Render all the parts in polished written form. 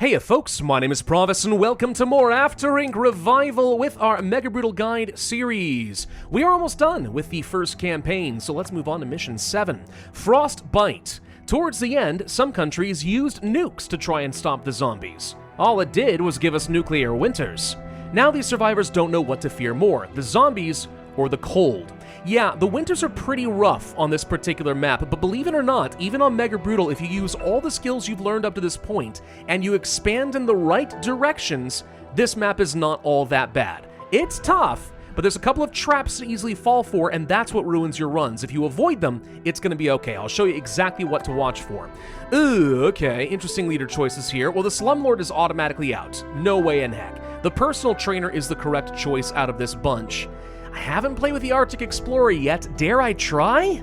Hey folks, my name is Pravus and welcome to more After Ink Revival with our Mega Brutal Guide series. We are almost done with the first campaign, so let's move on to Mission 7, Frostbite. Towards the end, some countries used nukes to try and stop the zombies. All it did was give us nuclear winters. Now these survivors don't know what to fear more, the zombies or the cold. Yeah, the winters are pretty rough on this particular map, but believe it or not, even on Mega Brutal, if you use all the skills you've learned up to this point, and you expand in the right directions, this map is not all that bad. It's tough, but there's a couple of traps to easily fall for, and that's what ruins your runs. If you avoid them, it's going to be okay. I'll show you exactly what to watch for. Ooh, okay, interesting leader choices here. Well, the Slumlord is automatically out. No way in heck. The Personal Trainer is the correct choice out of this bunch. I haven't played with the Arctic Explorer yet. Dare I try?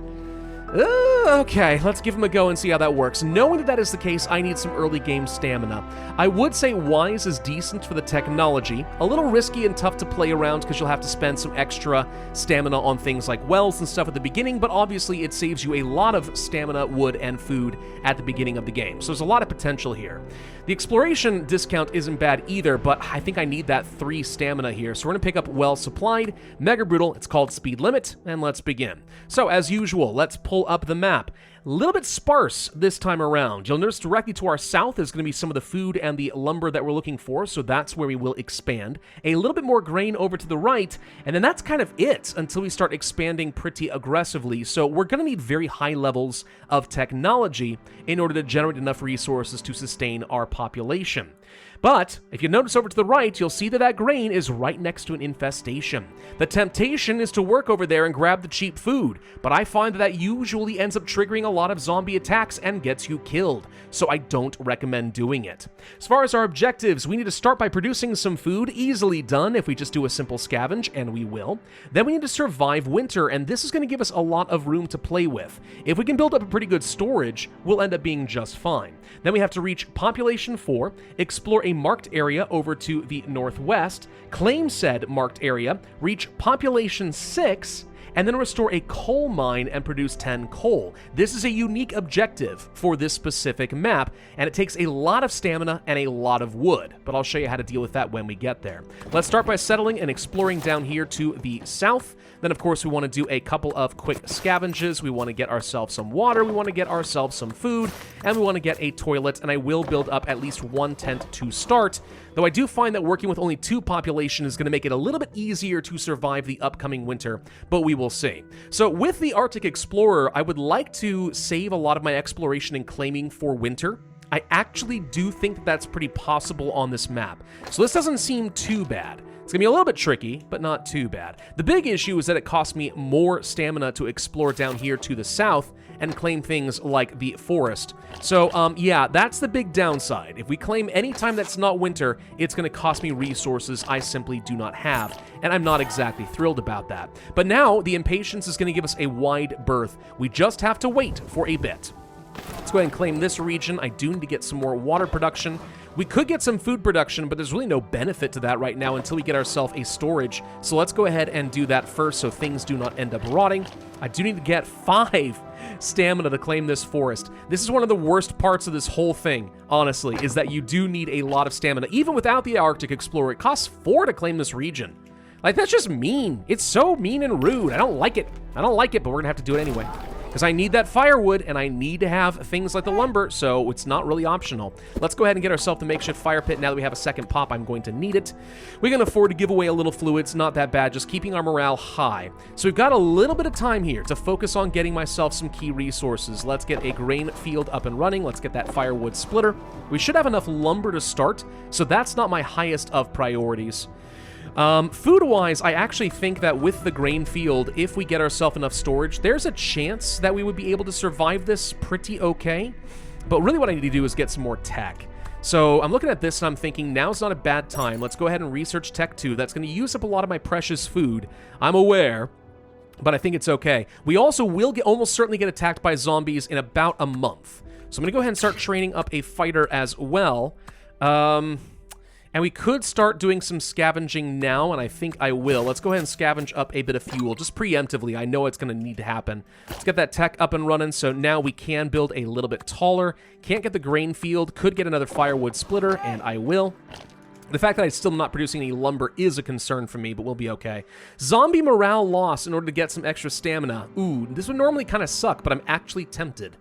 Okay, let's give him a go and see how that works. Knowing that that is the case, I need some early game stamina. I would say Wise is decent for the technology. A little risky and tough to play around because you'll have to spend some extra stamina on things like wells and stuff at the beginning, but obviously it saves you a lot of stamina, wood, and food at the beginning of the game. So there's a lot of potential here. The exploration discount isn't bad either, but I think I need that 3 stamina here. So we're going to pick up Well Supplied, Mega Brutal, it's called Speed Limit, and let's begin. So as usual, let's pull up the map. A little bit sparse this time around. You'll notice directly to our south is going to be some of the food and the lumber that we're looking for, so that's where we will expand. A little bit more grain over to the right, and then that's kind of it until we start expanding pretty aggressively. So we're going to need very high levels of technology in order to generate enough resources to sustain our population. But if you notice over to the right, you'll see that that grain is right next to an infestation. The temptation is to work over there and grab the cheap food, but I find that that usually ends up triggering a lot of zombie attacks and gets you killed, so I don't recommend doing it. As far as our objectives, we need to start by producing some food, easily done if we just do a simple scavenge, and we will. Then we need to survive winter, and this is going to give us a lot of room to play with. If we can build up a pretty good storage, we'll end up being just fine. Then we have to reach population 4, explore a marked area over to the northwest, claim said marked area, reach population 6, and then restore a coal mine and produce 10 coal. This is a unique objective for this specific map, and it takes a lot of stamina and a lot of wood, but I'll show you how to deal with that when we get there. Let's start by settling and exploring down here to the south. Then, of course, we want to do a couple of quick scavenges. We want to get ourselves some water, we want to get ourselves some food, and we want to get a toilet, and I will build up at least 1 tent to start, though I do find that working with only 2 population is going to make it a little bit easier to survive the upcoming winter, but we will see. So with the Arctic Explorer, I would like to save a lot of my exploration and claiming for winter. I actually do think that that's pretty possible on this map, so this doesn't seem too bad. It's going to be a little bit tricky, but not too bad. The big issue is that it costs me more stamina to explore down here to the south and claim things like the forest. So, yeah, that's the big downside. If we claim any time that's not winter, it's going to cost me resources I simply do not have, and I'm not exactly thrilled about that. But now, the impatience is going to give us a wide berth. We just have to wait for a bit. Let's go ahead and claim this region. I do need to get some more water production. We could get some food production, but there's really no benefit to that right now until we get ourselves a storage. So let's go ahead and do that first so things do not end up rotting. I do need to get 5 stamina to claim this forest. This is one of the worst parts of this whole thing, honestly, is that you do need a lot of stamina. Even without the Arctic Explorer, it costs 4 to claim this region. Like, that's just mean. It's so mean and rude. I don't like it. I don't like it, but we're gonna have to do it anyway. Because I need that firewood, and I need to have things like the lumber, so it's not really optional. Let's go ahead and get ourselves the makeshift fire pit. Now that we have a second pop, I'm going to need it. We can afford to give away a little fluids, not that bad, just keeping our morale high. So we've got a little bit of time here to focus on getting myself some key resources. Let's get a grain field up and running. Let's get that firewood splitter. We should have enough lumber to start, so that's not my highest of priorities. Food-wise, I actually think that with the grain field, if we get ourselves enough storage, there's a chance that we would be able to survive this pretty okay. But really what I need to do is get some more tech. So I'm looking at this and I'm thinking, now's not a bad time. Let's go ahead and research tech 2. That's going to use up a lot of my precious food. I'm aware, but I think it's okay. We also will almost certainly get attacked by zombies in about a month. So I'm going to go ahead and start training up a fighter as well. And we could start doing some scavenging now, and I think I will. Let's go ahead and scavenge up a bit of fuel, just preemptively. I know it's going to need to happen. Let's get that tech up and running, so now we can build a little bit taller. Can't get the grain field, could get another firewood splitter, and I will. The fact that I'm still not producing any lumber is a concern for me, but we'll be okay. Zombie morale loss in order to get some extra stamina. Ooh, this would normally kind of suck, but I'm actually tempted.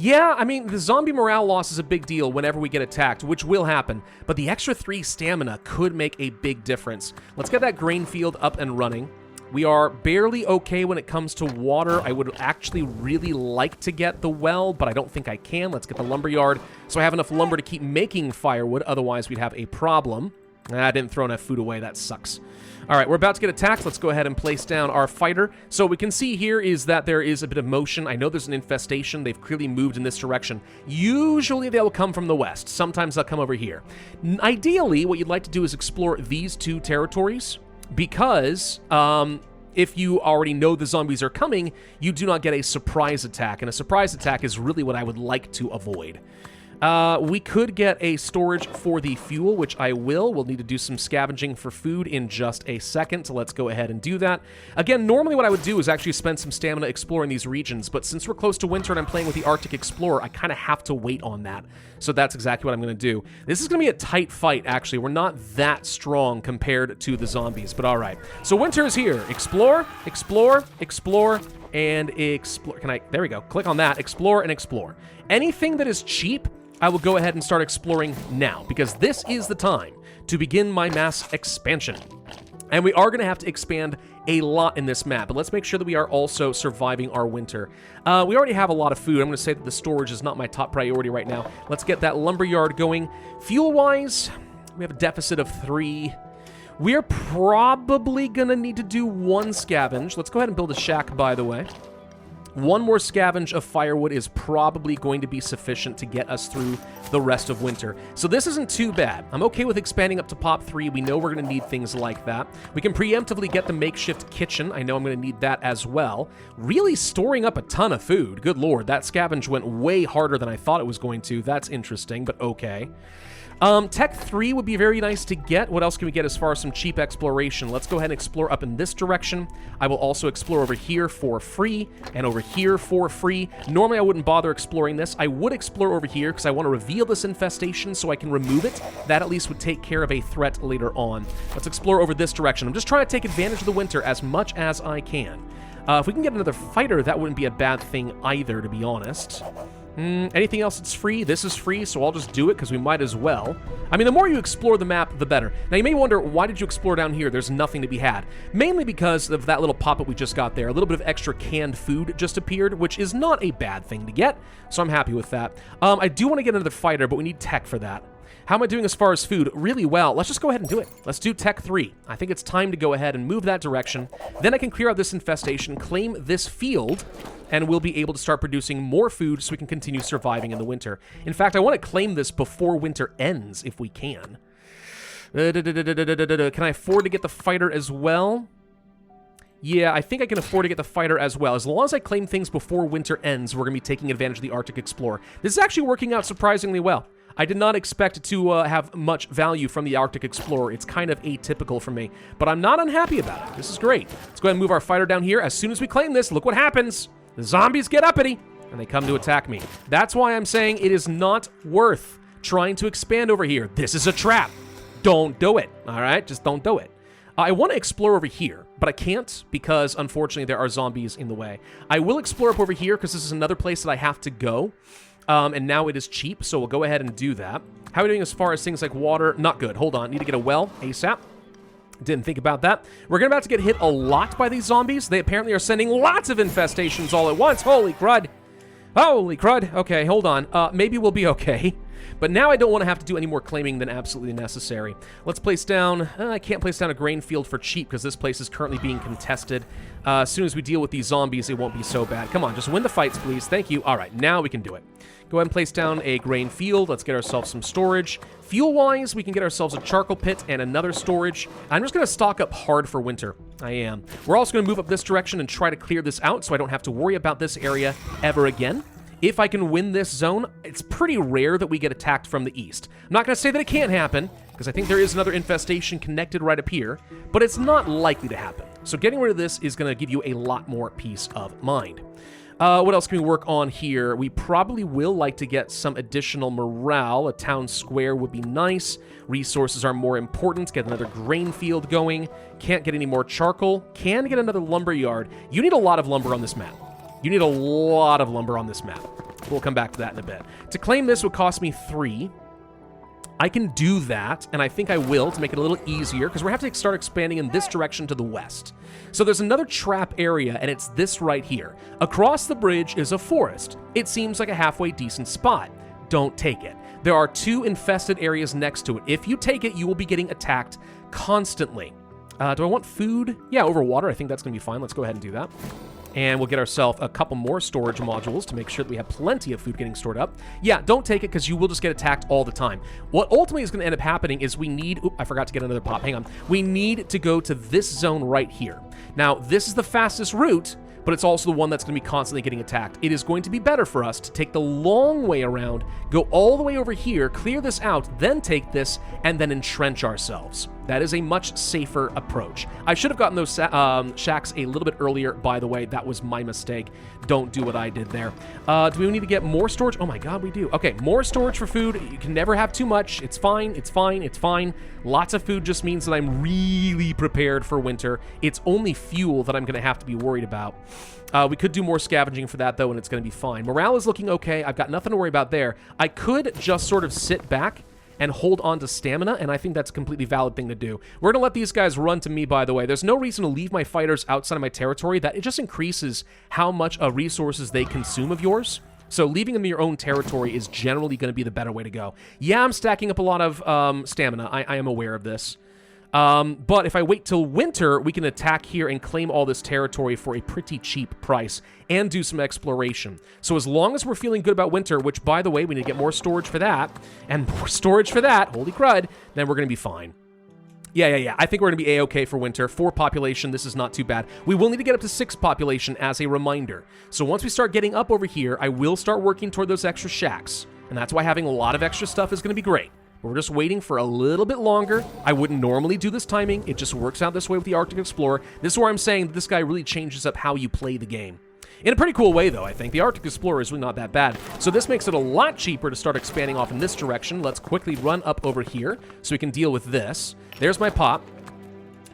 Yeah, I mean, the zombie morale loss is a big deal whenever we get attacked, which will happen, but the extra 3 stamina could make a big difference. Let's get that grain field up and running. We are barely okay when it comes to water. I would actually really like to get the well, but I don't think I can. Let's get the lumberyard so I have enough lumber to keep making firewood, otherwise we'd have a problem. I didn't throw enough food away, that sucks. All right, we're about to get attacked. Let's go ahead and place down our fighter. So what we can see here is that there is a bit of motion. I know there's an infestation. They've clearly moved in this direction. Usually they'll come from the west. Sometimes they'll come over here. Ideally, what you'd like to do is explore these 2 territories because if you already know the zombies are coming, you do not get a surprise attack. And a surprise attack is really what I would like to avoid. We could get a storage for the fuel, which I will. We'll need to do some scavenging for food in just a second, so let's go ahead and do that. Again, normally what I would do is actually spend some stamina exploring these regions, but since we're close to winter and I'm playing with the Arctic Explorer, I kind of have to wait on that. So that's exactly what I'm going to do. This is going to be a tight fight, actually. We're not that strong compared to the zombies, but all right. So winter is here. Explore, explore, explore, and explore. There we go. Click on that. Explore and explore. Anything that is cheap, I will go ahead and start exploring now, because this is the time to begin my mass expansion. And we are going to have to expand a lot in this map, but let's make sure that we are also surviving our winter. We already have a lot of food. I'm going to say that the storage is not my top priority right now. Let's get that lumberyard going. Fuel-wise, we have a deficit of 3. We're probably going to need to do 1 scavenge. Let's go ahead and build a shack, by the way. 1 more scavenge of firewood is probably going to be sufficient to get us through the rest of winter. So this isn't too bad. I'm okay with expanding up to pop 3. We know we're going to need things like that. We can preemptively get the makeshift kitchen. I know I'm going to need that as well. Really storing up a ton of food. Good lord, that scavenge went way harder than I thought it was going to. That's interesting, but okay. Tech 3 would be very nice to get. What else can we get as far as some cheap exploration? Let's go ahead and explore up in this direction. I will also explore over here for free and over here for free. Normally I wouldn't bother exploring this. I would explore over here because I want to reveal this infestation so I can remove it. That at least would take care of a threat later on. Let's explore over this direction. I'm just trying to take advantage of the winter as much as I can. If we can get another fighter, that wouldn't be a bad thing either, to be honest. Anything else that's free? This is free, so I'll just do it because we might as well. I mean, the more you explore the map, the better. Now, you may wonder, why did you explore down here? There's nothing to be had. Mainly because of that little pop-up we just got there. A little bit of extra canned food just appeared, which is not a bad thing to get, so I'm happy with that. I do want to get another fighter, but we need tech for that. How am I doing as far as food? Really well. Let's just go ahead and do it. Let's do Tech 3. I think it's time to go ahead and move that direction. Then I can clear out this infestation, claim this field, and we'll be able to start producing more food so we can continue surviving in the winter. In fact, I want to claim this before winter ends, if we can. Can I afford to get the fighter as well? Yeah, I think I can afford to get the fighter as well. As long as I claim things before winter ends, we're going to be taking advantage of the Arctic Explorer. This is actually working out surprisingly well. I did not expect to have much value from the Arctic Explorer. It's kind of atypical for me, but I'm not unhappy about it. This is great. Let's go ahead and move our fighter down here. As soon as we claim this, look what happens. The zombies get uppity, and they come to attack me. That's why I'm saying it is not worth trying to expand over here. This is a trap. Don't do it, all right? Just don't do it. I want to explore over here, but I can't because, unfortunately, there are zombies in the way. I will explore up over here because this is another place that I have to go. And now it is cheap, so we'll go ahead and do that. How are we doing as far as things like water? Not good. Hold on. Need to get a well ASAP. Didn't think about that. We're about to get hit a lot by these zombies. They apparently are sending lots of infestations all at once. Holy crud. Holy crud. Okay, hold on. Maybe we'll be okay. But now I don't want to have to do any more claiming than absolutely necessary. Let's place down... I can't place down a grain field for cheap because this place is currently being contested. As soon as we deal with these zombies, it won't be so bad. Come on, just win the fights, please. Thank you. All right, now we can do it. Go ahead and place down a grain field. Let's get ourselves some storage. Fuel-wise, we can get ourselves a charcoal pit and another storage. I'm just going to stock up hard for winter. I am. We're also going to move up this direction and try to clear this out so I don't have to worry about this area ever again. If I can win this zone, it's pretty rare that we get attacked from the east. I'm not going to say that it can't happen, because I think there is another infestation connected right up here, but it's not likely to happen. So getting rid of this is going to give you a lot more peace of mind. What else can we work on here? We probably will like to get some additional morale. A town square would be nice. Resources are more important. Get another grain field going. Can't get any more charcoal. Can get another lumber yard. You need a lot of lumber on this map. You need a lot of lumber on this map. We'll come back to that in a bit. To claim this would cost me 3. I can do that, and I think I will to make it a little easier, because we're going to have to start expanding in this direction to the west. So there's another trap area, and it's this right here. Across the bridge is a forest. It seems like a halfway decent spot. Don't take it. There are 2 infested areas next to it. If you take it, you will be getting attacked constantly. Do I want food? Yeah, over water. I think that's going to be fine. Let's go ahead and do that. And we'll get ourselves a couple more storage modules to make sure that we have plenty of food getting stored up. Yeah, don't take it, because you will just get attacked all the time. What ultimately is going to end up happening is we need... Oop, I forgot to get another pop. Hang on. We need to go to this zone right here. Now, this is the fastest route, but it's also the one that's going to be constantly getting attacked. It is going to be better for us to take the long way around, go all the way over here, clear this out, then take this, and then entrench ourselves. That is a much safer approach. I should have gotten those shacks a little bit earlier, by the way. That was my mistake. Don't do what I did there. Do we need to get more storage? Oh my god, we do. Okay, more storage for food. You can never have too much. It's fine, it's fine, it's fine. Lots of food just means that I'm really prepared for winter. It's only fuel that I'm going to have to be worried about. We could do more scavenging for that, though, and it's going to be fine. Morale is looking okay. I've got nothing to worry about there. I could just sort of sit back and hold on to stamina, and I think that's a completely valid thing to do. We're going to let these guys run to me, by the way. There's no reason to leave my fighters outside of my territory. That it just increases how much resources they consume of yours. So leaving them in your own territory is generally going to be the better way to go. Yeah, I'm stacking up a lot of stamina. I am aware of this. But if I wait till winter, we can attack here and claim all this territory for a pretty cheap price and do some exploration. So as long as we're feeling good about winter, which, by the way, we need to get more storage for that, and more storage for that, holy crud, then we're going to be fine. Yeah. I think we're going to be A-okay for winter. 4 population, this is not too bad. We will need to get up to 6 population as a reminder. So once we start getting up over here, I will start working toward those extra shacks. And that's why having a lot of extra stuff is going to be great. We're just waiting for a little bit longer. I wouldn't normally do this timing. It just works out this way with the Arctic Explorer. This is where I'm saying this guy really changes up how you play the game. In a pretty cool way, though, I think. The Arctic Explorer is really not that bad. So this makes it a lot cheaper to start expanding off in this direction. Let's quickly run up over here so we can deal with this. There's my pop.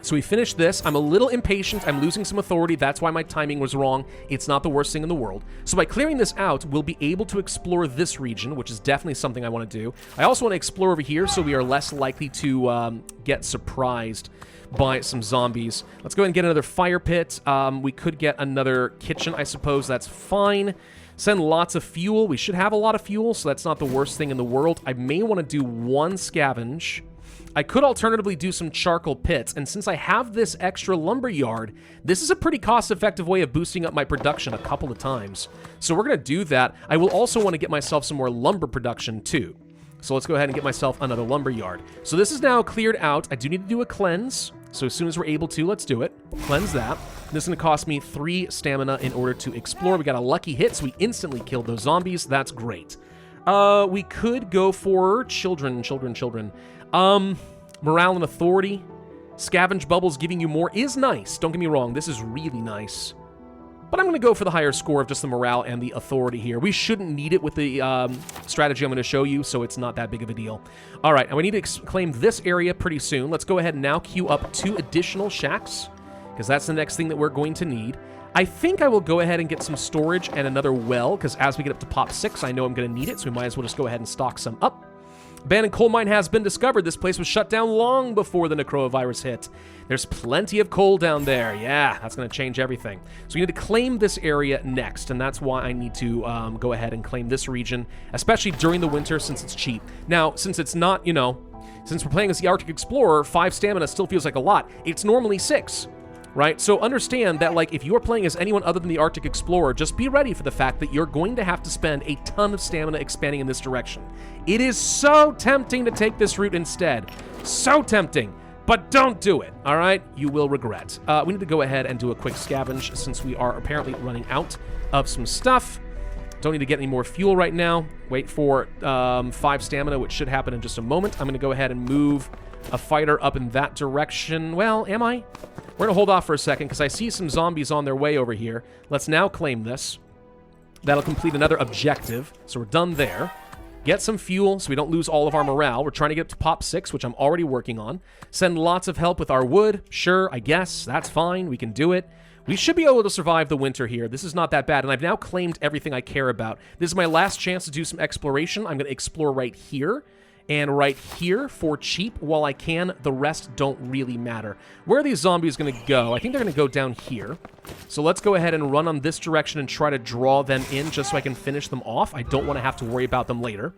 So we finished this. I'm a little impatient. I'm losing some authority. That's why my timing was wrong. It's not the worst thing in the world. So by clearing this out, we'll be able to explore this region, which is definitely something I want to do. I also want to explore over here so we are less likely to get surprised by some zombies. Let's go ahead and get another fire pit. We could get another kitchen, I suppose. That's fine. Send lots of fuel. We should have a lot of fuel, so that's not the worst thing in the world. I may want to do 1 scavenge. I could alternatively do some charcoal pits, and since I have this extra lumber yard, this is a pretty cost-effective way of boosting up my production a couple of times. So we're going to do that. I will also want to get myself some more lumber production, too. So let's go ahead and get myself another lumber yard. So this is now cleared out. I do need to do a cleanse, so as soon as we're able to, let's do it. Cleanse that. This is going to cost me 3 stamina in order to explore. We got a lucky hit, so we instantly killed those zombies. That's great. We could go for children. Morale and authority. Scavenge bubbles giving you more is nice. Don't get me wrong, this is really nice. But I'm going to go for the higher score of just the morale and the authority here. We shouldn't need it with the strategy I'm going to show you, so it's not that big of a deal. All right, and we need to claim this area pretty soon. Let's go ahead and now queue up 2 additional shacks, because that's the next thing that we're going to need. I think I will go ahead and get some storage and another well, because as we get up to pop 6, I know I'm going to need it, so we might as well just go ahead and stock some up. Abandoned coal mine has been discovered. This place was shut down long before the necrovirus hit. There's plenty of coal down there. Yeah, that's going to change everything. So we need to claim this area next, and that's why I need to go ahead and claim this region, especially during the winter since it's cheap. Now, since it's not, since we're playing as the Arctic Explorer, 5 stamina still feels like a lot. It's normally 6. Right? So understand that, if you are playing as anyone other than the Arctic Explorer, just be ready for the fact that you're going to have to spend a ton of stamina expanding in this direction. It is so tempting to take this route instead. So tempting. But don't do it, all right? You will regret. We need to go ahead and do a quick scavenge since we are apparently running out of some stuff. Don't need to get any more fuel right now. Wait for 5 stamina, which should happen in just a moment. I'm going to go ahead and move a fighter up in that direction. Well, am I? We're going to hold off for a second because I see some zombies on their way over here. Let's now claim this. That'll complete another objective. So we're done there. Get some fuel so we don't lose all of our morale. We're trying to get up to pop 6, which I'm already working on. Send lots of help with our wood. Sure, I guess. That's fine. We can do it. We should be able to survive the winter here. This is not that bad, and I've now claimed everything I care about. This is my last chance to do some exploration. I'm going to explore right here and right here for cheap while I can. The rest don't really matter. Where are these zombies going to go? I think they're going to go down here. So let's go ahead and run on this direction and try to draw them in just so I can finish them off. I don't want to have to worry about them later.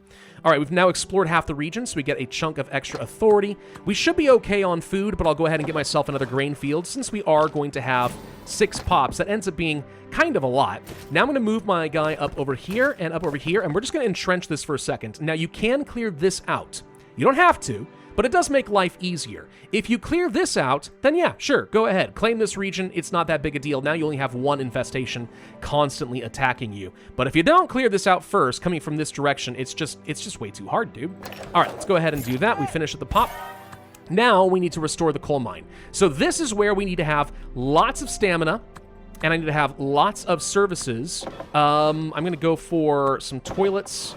All right, we've now explored half the region, so we get a chunk of extra authority. We should be okay on food, but I'll go ahead and get myself another grain field since we are going to have 6 pops. That ends up being kind of a lot. Now I'm going to move my guy up over here, and we're just going to entrench this for a second. Now, you can clear this out. You don't have to, but it does make life easier. If you clear this out, then yeah, sure, go ahead. Claim this region. It's not that big a deal. Now you only have 1 infestation constantly attacking you. But if you don't clear this out first, coming from this direction, it's just way too hard, dude. All right, let's go ahead and do that. We finish at the pop. Now we need to restore the coal mine. So this is where we need to have lots of stamina, and I need to have lots of services. I'm going to go for some toilets.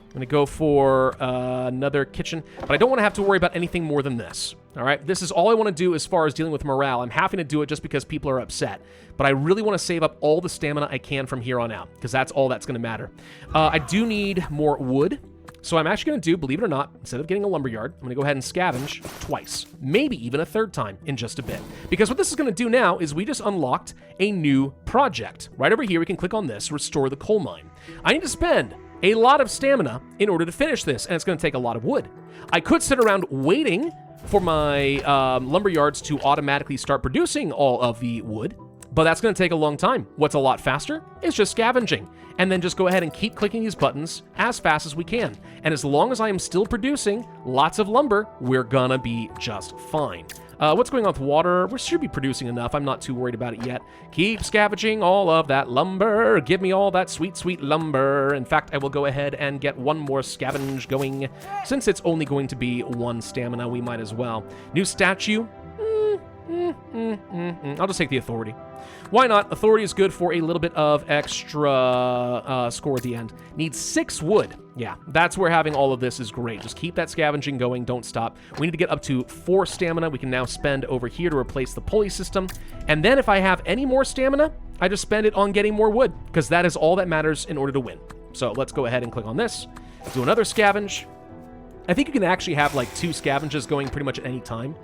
I'm going to go for another kitchen, but I don't want to have to worry about anything more than this. All right, this is all I want to do as far as dealing with morale. I'm having to do it just because people are upset, but I really want to save up all the stamina I can from here on out because that's all that's going to matter. I do need more wood, so I'm actually going to do, believe it or not, instead of getting a lumberyard, I'm going to go ahead and scavenge twice, maybe even a 3rd time in just a bit. Because what this is going to do now is we just unlocked a new project. Right over here, we can click on this, restore the coal mine. I need to spend a lot of stamina in order to finish this, and it's going to take a lot of wood. I could sit around waiting for my lumberyards to automatically start producing all of the wood, but that's going to take a long time. What's a lot faster is just scavenging, and then just go ahead and keep clicking these buttons as fast as we can. And as long as I am still producing lots of lumber, we're gonna be just fine. What's going on with water? We should be producing enough. I'm not too worried about it yet. Keep scavenging all of that lumber. Give me all that sweet, sweet lumber. In fact, I will go ahead and get one more scavenge going. Since it's only going to be 1 stamina, we might as well. New statue. I'll just take the authority. Why not? Authority is good for a little bit of extra score at the end. Needs 6 wood. Yeah, that's where having all of this is great. Just keep that scavenging going. Don't stop. We need to get up to 4 stamina. We can now spend over here to replace the pulley system. And then if I have any more stamina, I just spend it on getting more wood because that is all that matters in order to win. So let's go ahead and click on this. Do another scavenge. I think you can actually have like 2 scavenges going pretty much at any time.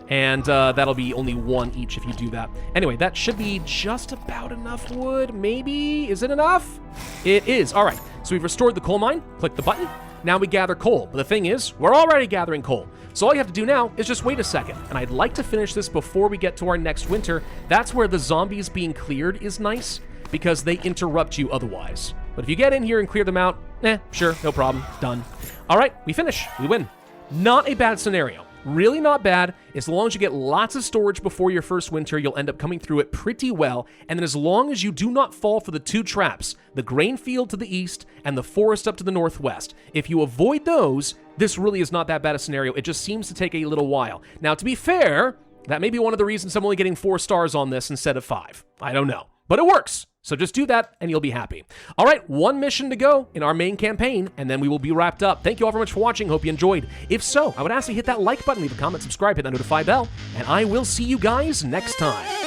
And that'll be only 1 each if you do that. Anyway, that should be just about enough wood, maybe? Is it enough? It is. All right, so we've restored the coal mine. Click the button. Now we gather coal. But the thing is, we're already gathering coal. So all you have to do now is just wait a second. And I'd like to finish this before we get to our next winter. That's where the zombies being cleared is nice, because they interrupt you otherwise. But if you get in here and clear them out, sure, no problem, done. All right, we finish, we win. Not a bad scenario. Really not bad. As long as you get lots of storage before your first winter, you'll end up coming through it pretty well. And then as long as you do not fall for the 2 traps, the grain field to the east and the forest up to the northwest, if you avoid those, this really is not that bad a scenario. It just seems to take a little while. Now, to be fair, that may be one of the reasons I'm only getting 4 stars on this instead of 5. I don't know, but it works. So just do that and you'll be happy. All right, 1 mission to go in our main campaign, and then we will be wrapped up. Thank you all very much for watching. Hope you enjoyed. If so, I would ask you to hit that like button, leave a comment, subscribe, hit that notify bell, and I will see you guys next time.